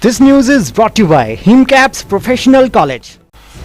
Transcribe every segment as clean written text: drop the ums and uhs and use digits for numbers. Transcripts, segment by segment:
This news is brought to you by Himcaps Professional College.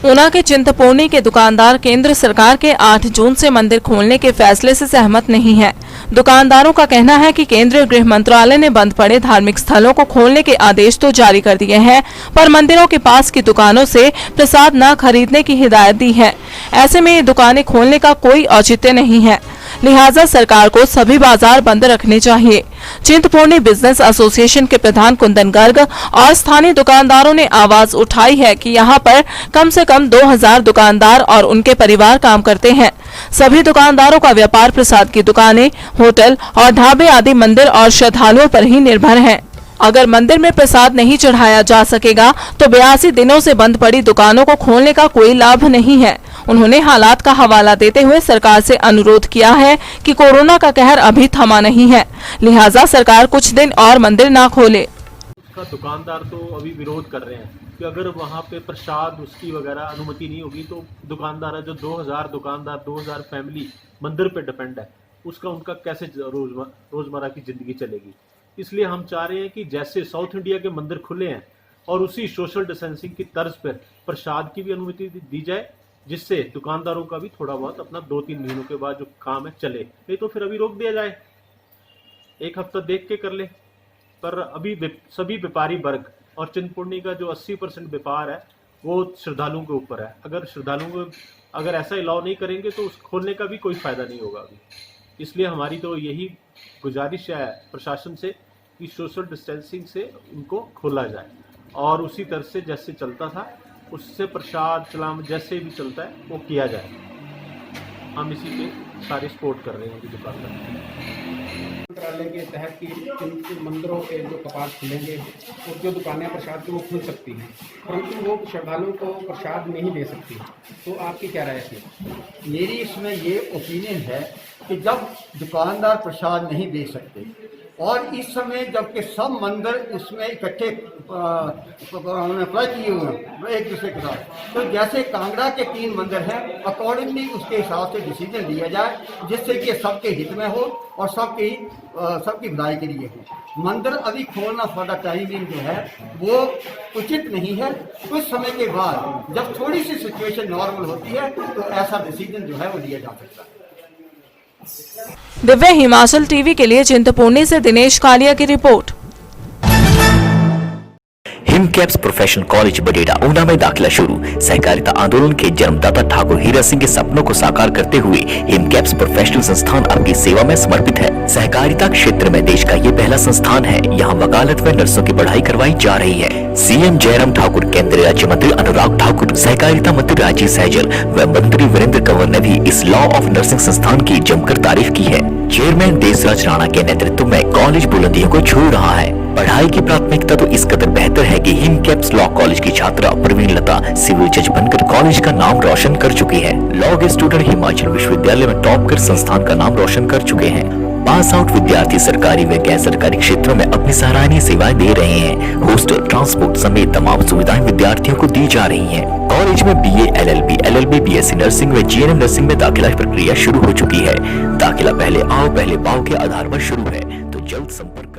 Una के चिंतपूर्णी के दुकानदार केंद्र सरकार के 8 जून से मंदिर खोलने के फैसले से सहमत नहीं हैं। दुकानदारों का कहना है कि केंद्रीय गृह मंत्रालय ने बंद पड़े धार्मिक स्थलों को खोलने के आदेश तो जारी कर दिए हैं, पर मंदिरों के पास की दुकानों से प्रसाद न खरीदने की हिदायत दी है। ऐसे में ये दुकानें खोलने का कोई औचित्य नहीं है, लिहाजा सरकार को सभी बाजार बंद रखने चाहिए। चिंतपूर्णी बिजनेस एसोसिएशन के प्रधान कुंदन गर्ग और स्थानीय दुकानदारों ने आवाज उठाई है कि यहाँ पर कम से कम 2000 दुकानदार और उनके परिवार काम करते हैं। सभी दुकानदारों का व्यापार प्रसाद की दुकानें, होटल और ढाबे आदि मंदिर और श्रद्धालुओं पर ही निर्भर हैं। अगर मंदिर में प्रसाद नहीं चढ़ाया जा सकेगा तो 82 दिनों से बंद पड़ी दुकानों को खोलने का कोई लाभ नहीं है। उन्होंने हालात का हवाला देते हुए सरकार से अनुरोध किया है कि कोरोना का कहर अभी थमा नहीं है, लिहाजा सरकार कुछ दिन और मंदिर ना खोले। उसका दुकानदार तो अभी विरोध कर रहे हैं कि अगर वहाँ पे प्रसाद उसकी वगैरह अनुमति नहीं होगी तो दुकानदार है जो 2000 दुकानदार 2000 फैमिली मंदिर पे डिपेंड है, उसका उनका कैसे रोजमर्रा की जिंदगी चलेगी। इसलिए हम चाह रहे हैं कि जैसे साउथ इंडिया के मंदिर खुले हैं और उसी सोशल डिस्टेंसिंग की तर्ज पर प्रसाद की भी अनुमति दी जाए, जिससे दुकानदारों का भी थोड़ा बहुत अपना 2-3 महीनों के बाद जो काम है चले, नहीं तो फिर अभी रोक दिया जाए, एक हफ्ता देख के कर ले। पर अभी सभी व्यापारी वर्ग और चिंतपूर्णी का जो 80% व्यापार है वो श्रद्धालुओं के ऊपर है। अगर श्रद्धालुओं को अगर ऐसा अलाउ नहीं करेंगे तो उस खोलने का भी कोई फायदा नहीं होगा अभी। इसलिए हमारी तो यही गुजारिश है प्रशासन से कि सोशल डिस्टेंसिंग से उनको खोला जाए और उसी तरह से जैसे चलता था उससे प्रसाद सलाम जैसे भी चलता है वो किया जाए। हम इसी पे सारे सपोर्ट कर रहे हैं दुकानदार। मंत्रालय के तहत की मंदिरों के जो कपाट खुलेंगे और जो दुकानें प्रसाद की वो खुल सकती हैं, परंतु वो श्रद्धालुओं को प्रसाद नहीं दे सकती। तो आपकी क्या राय है? मेरी इसमें ये ओपिनियन है कि जब दुकानदार प्रसाद नहीं दे सकते और इस समय जबकि सब मंदिर इसमें इकट्ठे अप्लाई किए हुए हैं एक दूसरे के साथ, तो जैसे कांगड़ा के 3 मंदिर हैं अकॉर्डिंगली उसके हिसाब से डिसीजन लिया जाए जिससे कि सबके हित में हो और सबकी भलाई के लिए हो। मंदिर अभी खोलना फॉर द टाइमिंग जो है वो उचित नहीं है। कुछ समय के बाद जब थोड़ी सी सिचुएशन नॉर्मल होती है तो ऐसा डिसीजन जो है वो लिया जा सकता है। दिव्य हिमाचल टीवी के लिए चिंतपूर्णी से दिनेश कालिया की रिपोर्ट। हिमकैप्स प्रोफेशनल कॉलेज बडेड़ा ऊना में दाखिला शुरू। सहकारिता आंदोलन के जन्मदाता ठाकुर हीरा सिंह के सपनों को साकार करते हुए हिमकैप्स प्रोफेशनल संस्थान आपकी सेवा में समर्पित है। सहकारिता क्षेत्र में देश का ये पहला संस्थान है। यहाँ वकालत व नर्सों की पढ़ाई करवाई जा रही है। सीएम जयराम ठाकुर, केंद्रीय राज्य मंत्री अनुराग ठाकुर, सहकारिता मंत्री राजीव सहजल व मंत्री वीरेंद्र कंवर ने भी इस लॉ ऑफ नर्सिंग संस्थान की जमकर तारीफ की है। चेयरमैन देशराज राणा के नेतृत्व में कॉलेज बुलंदियों को छू रहा है। पढ़ाई की प्राथमिकता तो इस कदर बेहतर है कि हिमकैप्स लॉ कॉलेज की छात्रा प्रवीण लता सिविल जज बनकर कॉलेज का नाम रोशन कर चुकी है। लॉ के स्टूडेंट हिमाचल विश्वविद्यालय में टॉप कर संस्थान का नाम रोशन कर चुके हैं। पास आउट विद्यार्थी सरकारी व गैर सरकारी क्षेत्रों में अपनी सराहनीय सेवाएं दे रहे हैं। हॉस्टल, ट्रांसपोर्ट समेत तमाम सुविधाएं विद्यार्थियों को दी जा रही हैं। कॉलेज में BA, LLB, BSc नर्सिंग व GNM नर्सिंग में दाखिला प्रक्रिया शुरू हो चुकी है। दाखिला पहले आओ पहले पाओ के आधार पर शुरू है, तो जल्द संपर्क